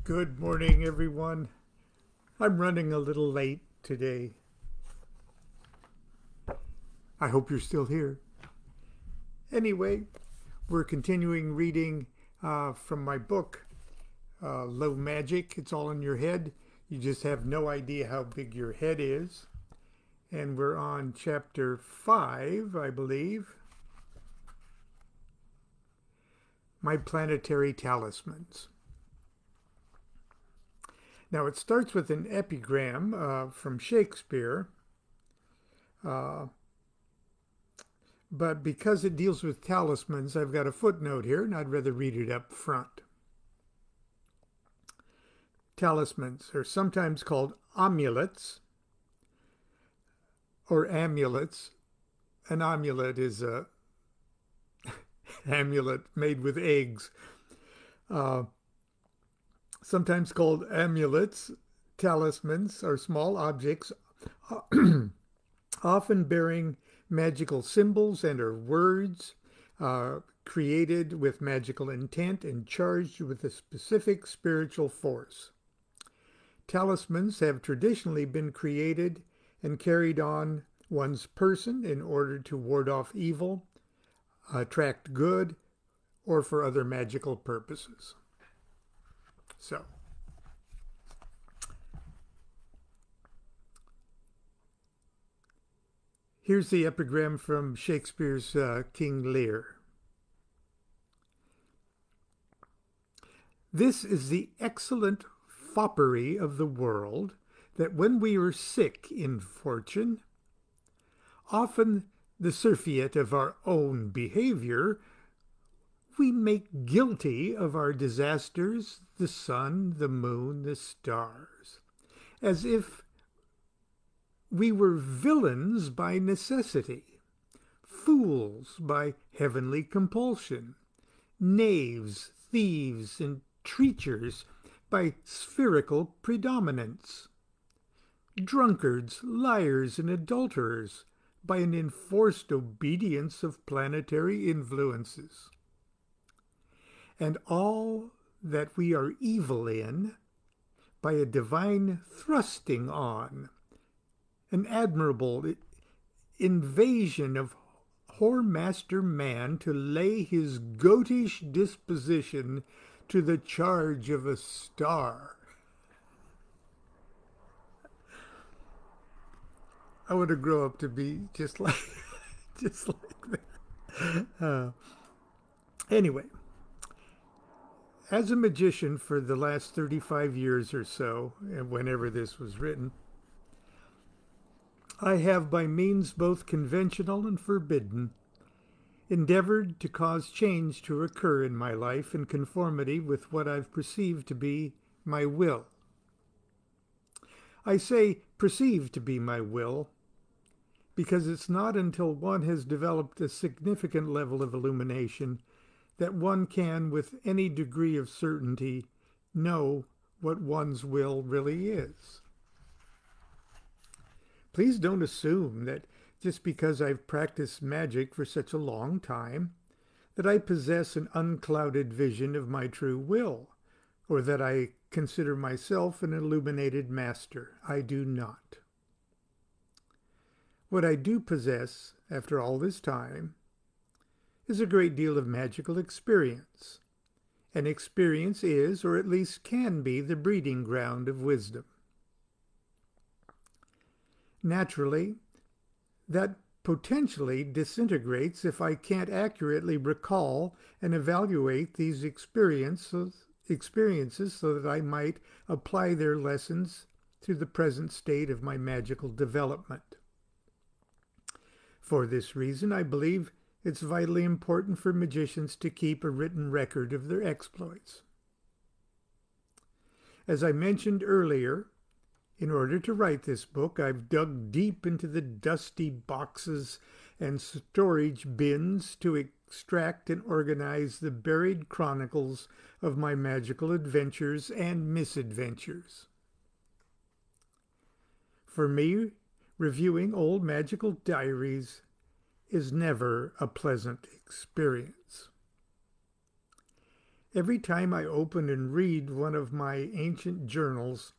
Good morning, everyone. I'm running a little late today. I hope you're still here. Anyway, we're continuing reading from my book, Low Magic. It's all in your head. You just have no idea how big your head is. And we're on chapter 5, I believe. My Planetary Talismans. Now, it starts with an epigram from Shakespeare, but because it deals with talismans, I've got a footnote here, and I'd rather read it up front. Talismans are sometimes called amulets or amulets. An amulet is a amulet made with eggs. Sometimes called amulets, talismans are small objects often bearing magical symbols and or words created with magical intent and charged with a specific spiritual force. Talismans have traditionally been created and carried on one's person in order to ward off evil, attract good, or for other magical purposes. So, here's the epigram from Shakespeare's King Lear. This is the excellent foppery of the world, that when we are sick in fortune, often the surfeit of our own behavior, we make guilty of our disasters the sun, the moon, the stars, as if we were villains by necessity, fools by heavenly compulsion, knaves, thieves, and treachers by spherical predominance, drunkards, liars, and adulterers by an enforced obedience of planetary influences. And all that we are evil in by a divine thrusting on, an admirable invasion of whoremaster man to lay his goatish disposition to the charge of a star. I want to grow up to be just like that. Anyway. As a magician for the last 35 years or so, and whenever this was written, I have, by means both conventional and forbidden, endeavored to cause change to occur in my life in conformity with what I've perceived to be my will. I say perceived to be my will because it's not until one has developed a significant level of illumination that one can, with any degree of certainty, know what one's will really is. Please don't assume that just because I've practiced magic for such a long time, that I possess an unclouded vision of my true will, or that I consider myself an illuminated master. I do not. What I do possess, after all this time, is a great deal of magical experience. And experience is, or at least can be, the breeding ground of wisdom. Naturally, that potentially disintegrates if I can't accurately recall and evaluate these experiences so that I might apply their lessons to the present state of my magical development. For this reason, I believe it's vitally important for magicians to keep a written record of their exploits. As I mentioned earlier, in order to write this book, I've dug deep into the dusty boxes and storage bins to extract and organize the buried chronicles of my magical adventures and misadventures. For me, reviewing old magical diaries is never a pleasant experience. Every time I open and read one of my ancient journals,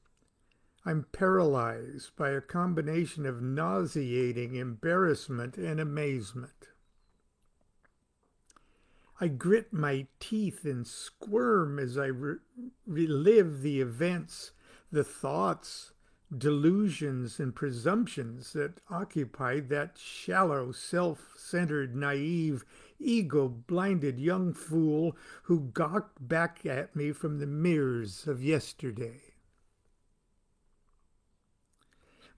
I'm paralyzed by a combination of nauseating embarrassment and amazement. I grit my teeth and squirm as I relive the events, the thoughts, delusions, and presumptions that occupied that shallow, self-centered, naive, ego-blinded young fool who gawked back at me from the mirrors of yesterday.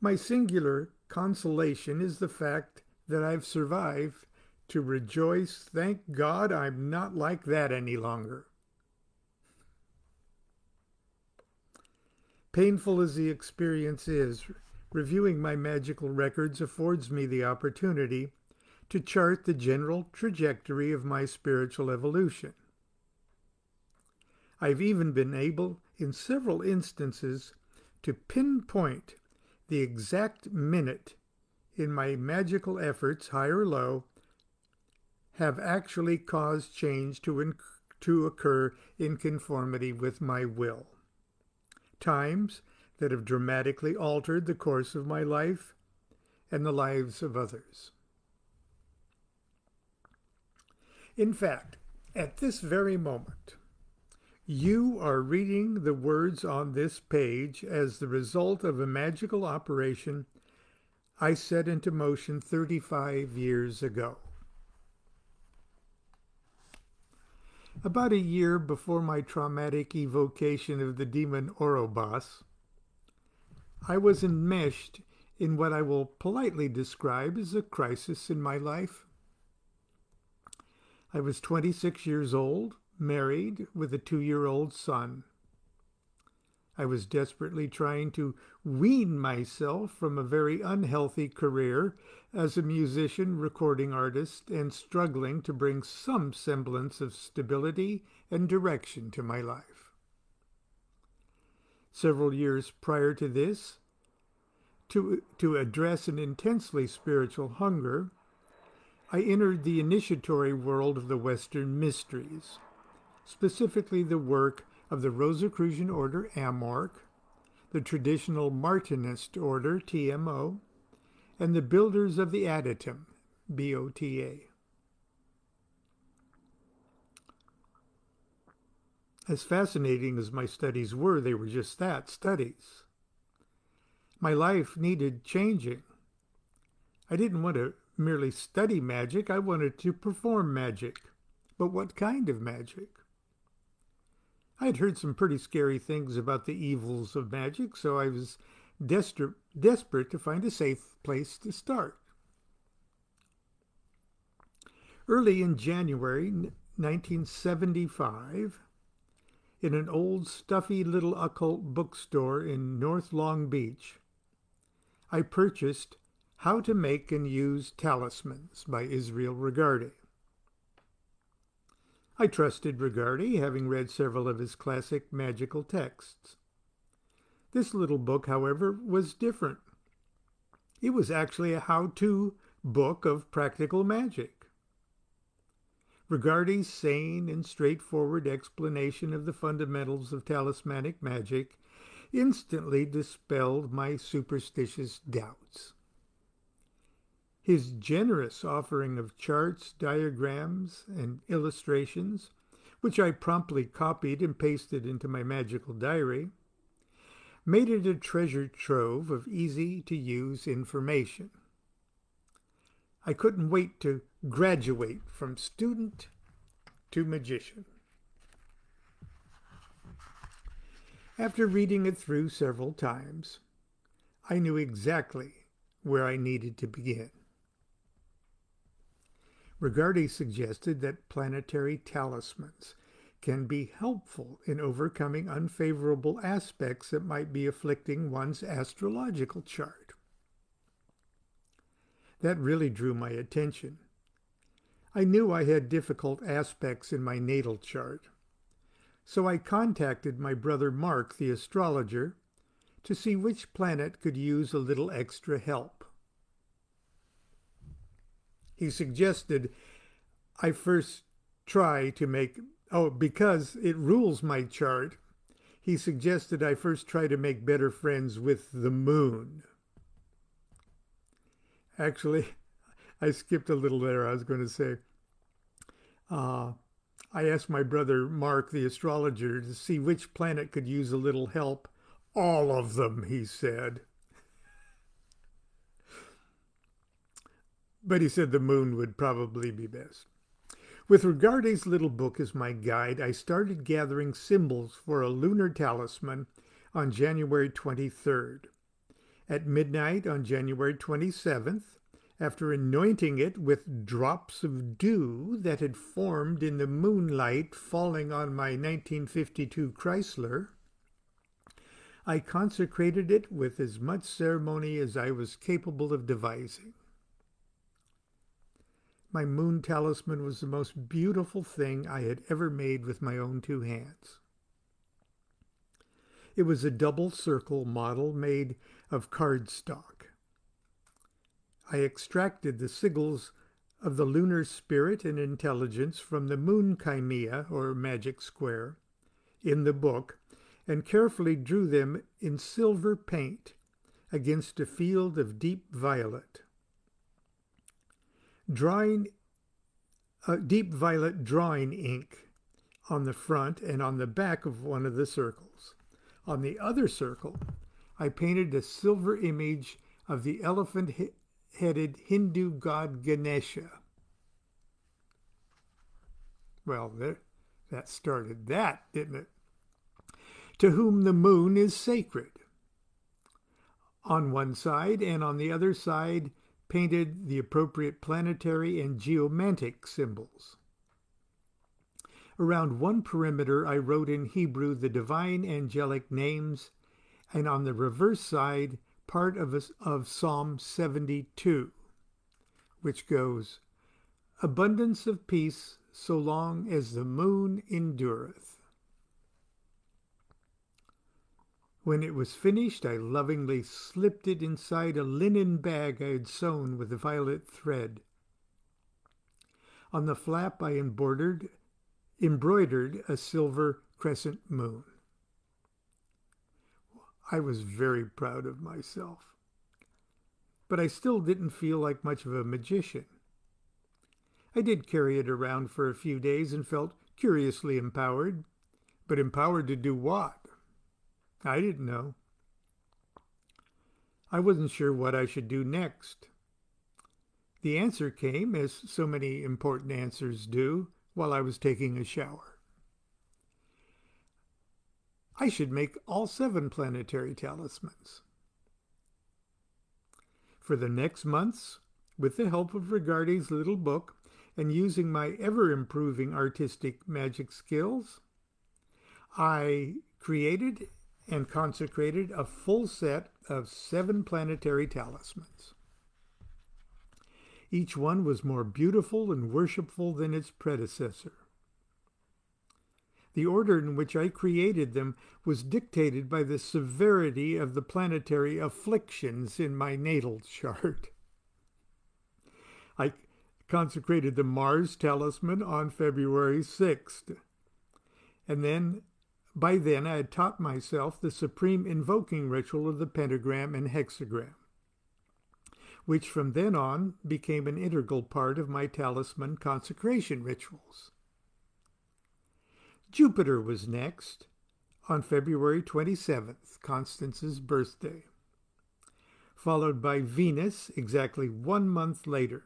My singular consolation is the fact that I've survived to rejoice. Thank God I'm not like that any longer. Painful as the experience is, reviewing my magical records affords me the opportunity to chart the general trajectory of my spiritual evolution. I've even been able, in several instances, to pinpoint the exact minute in my magical efforts, high or low, have actually caused change to occur in conformity with my will. Times that have dramatically altered the course of my life and the lives of others. In fact, at this very moment, you are reading the words on this page as the result of a magical operation I set into motion 35 years ago. About a year before my traumatic evocation of the demon Ouroboros, I was enmeshed in what I will politely describe as a crisis in my life. I was 26 years old, married, with a 2-year-old son. I was desperately trying to wean myself from a very unhealthy career as a musician, recording artist, and struggling to bring some semblance of stability and direction to my life. Several years prior to this, to address an intensely spiritual hunger, I entered the initiatory world of the Western mysteries, specifically the work of the Rosicrucian order Amorc, the traditional Martinist order TMO, and the builders of the Adytum, BOTA. As fascinating as my studies were, they were just that, studies. My life needed changing. I didn't want to merely study magic, I wanted to perform magic. But what kind of magic? I had heard some pretty scary things about the evils of magic, so I was desperate to find a safe place to start. Early in January 1975, in an old stuffy little occult bookstore in North Long Beach, I purchased How to Make and Use Talismans by Israel Regardie. I trusted Regardie, having read several of his classic magical texts. This little book, however, was different. It was actually a how-to book of practical magic. Regardie's sane and straightforward explanation of the fundamentals of talismanic magic instantly dispelled my superstitious doubts. His generous offering of charts, diagrams, and illustrations, which I promptly copied and pasted into my magical diary, made it a treasure trove of easy-to-use information. I couldn't wait to graduate from student to magician. After reading it through several times, I knew exactly where I needed to begin. Regardie suggested that planetary talismans can be helpful in overcoming unfavorable aspects that might be afflicting one's astrological chart. That really drew my attention. I knew I had difficult aspects in my natal chart, so I contacted my brother Mark, the astrologer, to see which planet could use a little extra help. He suggested I first try to make Oh, because it rules my chart, he suggested I first try to make better friends with the moon. Actually, I skipped a little there. I was going to say, uh, I asked my brother Mark, the astrologer, to see which planet could use a little help. All of them, he said. But he said the moon would probably be best. With Regarde's little book as my guide, I started gathering symbols for a lunar talisman on January 23rd. At midnight on January 27th, after anointing it with drops of dew that had formed in the moonlight falling on my 1952 Chrysler, I consecrated it with as much ceremony as I was capable of devising. My moon talisman was the most beautiful thing I had ever made with my own two hands. It was a double circle model made of cardstock. I extracted the sigils of the lunar spirit and intelligence from the moon chimea, or magic square, in the book, and carefully drew them in silver paint against a field of deep violet. Deep violet drawing ink on the front and on the back of one of the circles. On the other circle, I painted a silver image of the elephant-headed Hindu god Ganesha. Well, that started that, didn't it? To whom the moon is sacred. On one side and on the other side, painted the appropriate planetary and geomantic symbols. Around one perimeter, I wrote in Hebrew the divine angelic names, and on the reverse side, part of Psalm 72, which goes, "Abundance of peace so long as the moon endureth." When it was finished, I lovingly slipped it inside a linen bag I had sewn with violet thread. On the flap, I embroidered a silver crescent moon. I was very proud of myself, but I still didn't feel like much of a magician. I did carry it around for a few days and felt curiously empowered, but empowered to do what? I didn't know. I wasn't sure what I should do next. The answer came, as so many important answers do, while I was taking a shower. I should make all 7 planetary talismans. For the next months, with the help of Regarde's little book and using my ever-improving artistic magic skills, I created and consecrated a full set of 7 planetary talismans. Each one was more beautiful and worshipful than its predecessor. The order in which I created them was dictated by the severity of the planetary afflictions in my natal chart. I consecrated the Mars talisman on February 6th, and by then, I had taught myself the supreme invoking ritual of the pentagram and hexagram, which from then on became an integral part of my talisman consecration rituals. Jupiter was next, on February 27th, Constance's birthday, followed by Venus exactly 1 month later.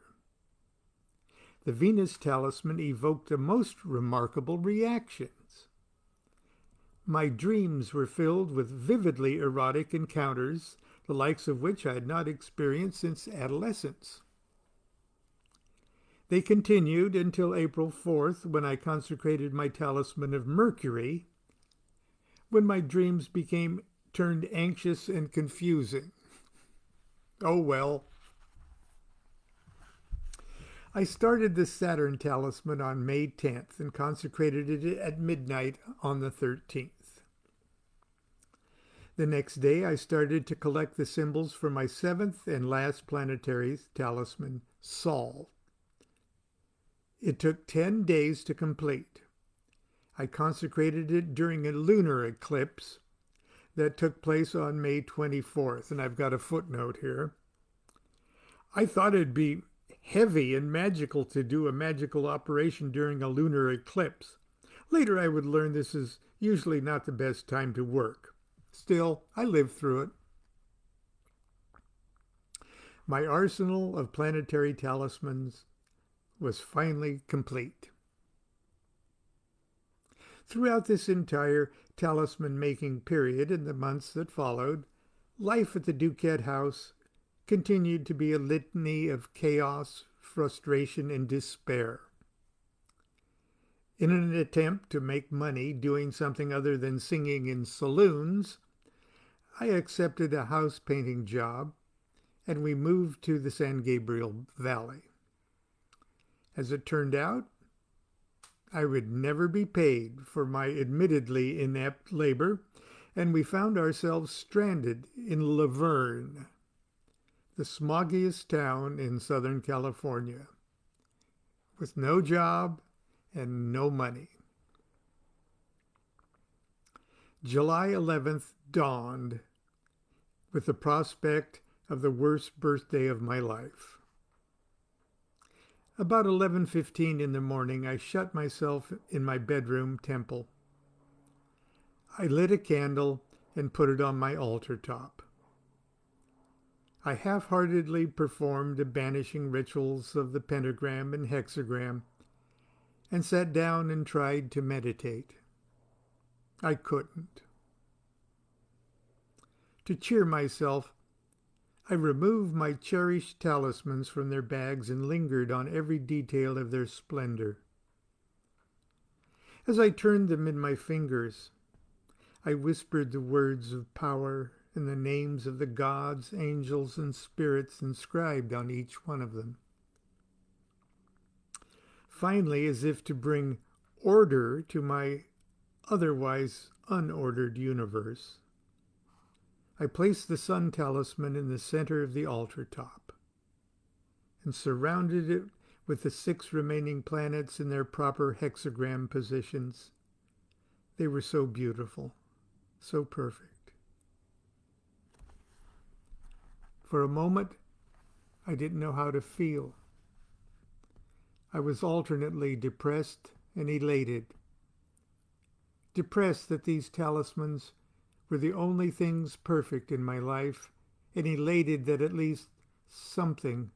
The Venus talisman evoked a most remarkable reaction. My dreams were filled with vividly erotic encounters, the likes of which I had not experienced since adolescence. They continued until April 4th, when I consecrated my talisman of Mercury, when my dreams turned anxious and confusing. Oh well. I started the Saturn talisman on May 10th and consecrated it at midnight on the 13th. The next day, I started to collect the symbols for my 7th and last planetary talisman, Sol. It took 10 days to complete. I consecrated it during a lunar eclipse that took place on May 24th, and I've got a footnote here. I thought it'd be heavy and magical to do a magical operation during a lunar eclipse. Later I would learn this is usually not the best time to work. Still, I lived through it. My arsenal of planetary talismans was finally complete. Throughout this entire talisman-making period and the months that followed, life at the DuQuette house continued to be a litany of chaos, frustration, and despair. In an attempt to make money doing something other than singing in saloons, I accepted a house painting job, and we moved to the San Gabriel Valley. As it turned out, I would never be paid for my admittedly inept labor, and we found ourselves stranded in Laverne, the smoggiest town in Southern California, with no job and no money. July 11th dawned with the prospect of the worst birthday of my life. About 11:15 in the morning, I shut myself in my bedroom temple. I lit a candle and put it on my altar top. I half-heartedly performed the banishing rituals of the pentagram and hexagram and sat down and tried to meditate. I couldn't. To cheer myself, I removed my cherished talismans from their bags and lingered on every detail of their splendor. As I turned them in my fingers, I whispered the words of power and the names of the gods, angels, and spirits inscribed on each one of them. Finally, as if to bring order to my otherwise unordered universe, I placed the sun talisman in the center of the altar top and surrounded it with the 6 remaining planets in their proper hexagram positions. They were so beautiful, so perfect. For a moment, I didn't know how to feel. I was alternately depressed and elated. Depressed that these talismans were the only things perfect in my life, and elated that at least something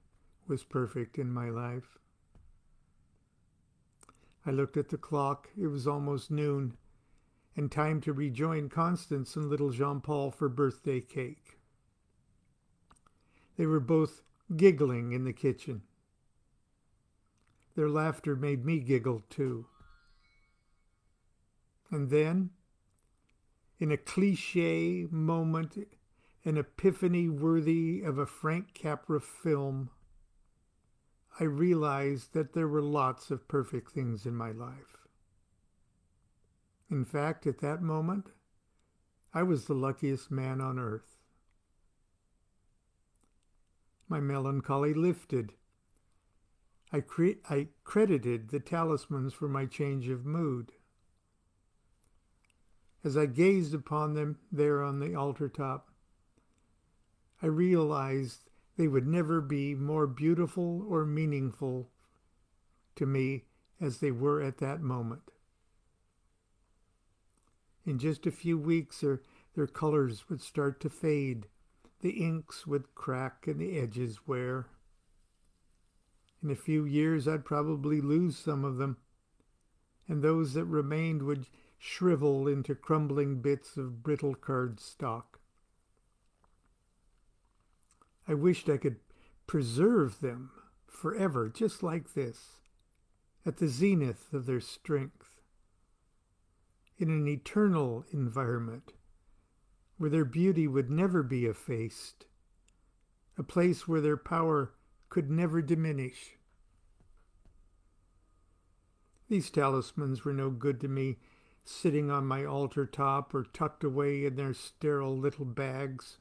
was perfect in my life. I looked at the clock. It was almost noon, and time to rejoin Constance and little Jean-Paul for birthday cake. They were both giggling in the kitchen. Their laughter made me giggle too. And then, in a cliché moment, an epiphany worthy of a Frank Capra film, I realized that there were lots of perfect things in my life. In fact, at that moment, I was the luckiest man on earth. My melancholy lifted. I credited the talismans for my change of mood. As I gazed upon them there on the altar top, I realized they would never be more beautiful or meaningful to me as they were at that moment. In just a few weeks, their colors would start to fade. The inks would crack and the edges wear. In a few years, I'd probably lose some of them, and those that remained would shrivel into crumbling bits of brittle cardstock. I wished I could preserve them forever, just like this, at the zenith of their strength, in an eternal environment where their beauty would never be effaced, a place where their power could never diminish. These talismans were no good to me sitting on my altar top or tucked away in their sterile little bags.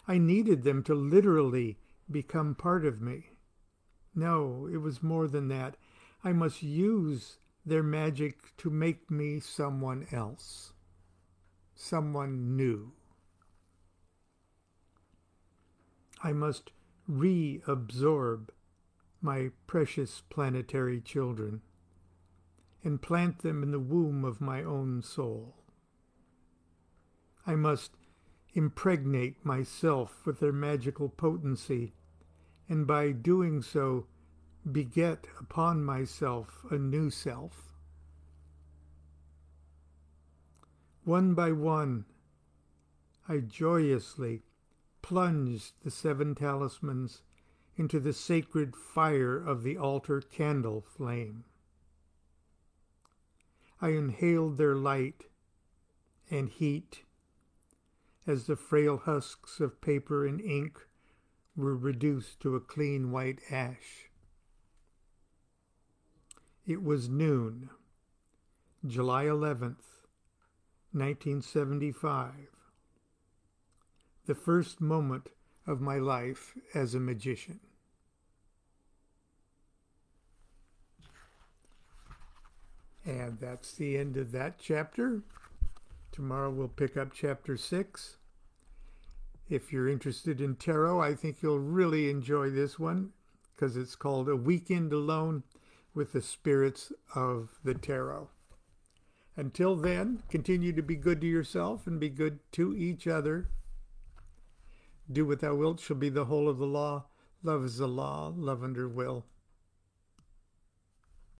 I needed them to literally become part of me. No, it was more than that. I must use their magic to make me someone else, someone new. I must reabsorb my precious planetary children and plant them in the womb of my own soul. I must impregnate myself with their magical potency, and by doing so, beget upon myself a new self. One by one, I joyously plunged the 7 talismans into the sacred fire of the altar candle flame. I inhaled their light and heat as the frail husks of paper and ink were reduced to a clean white ash. It was noon, July 11th, 1975, the first moment of my life as a magician. And that's the end of that chapter. Tomorrow we'll pick up chapter 6. If you're interested in tarot, I think you'll really enjoy this one because it's called A Weekend Alone with the Spirits of the Tarot. Until then, continue to be good to yourself and be good to each other. Do what thou wilt shall be the whole of the law. Love is the law, love under will.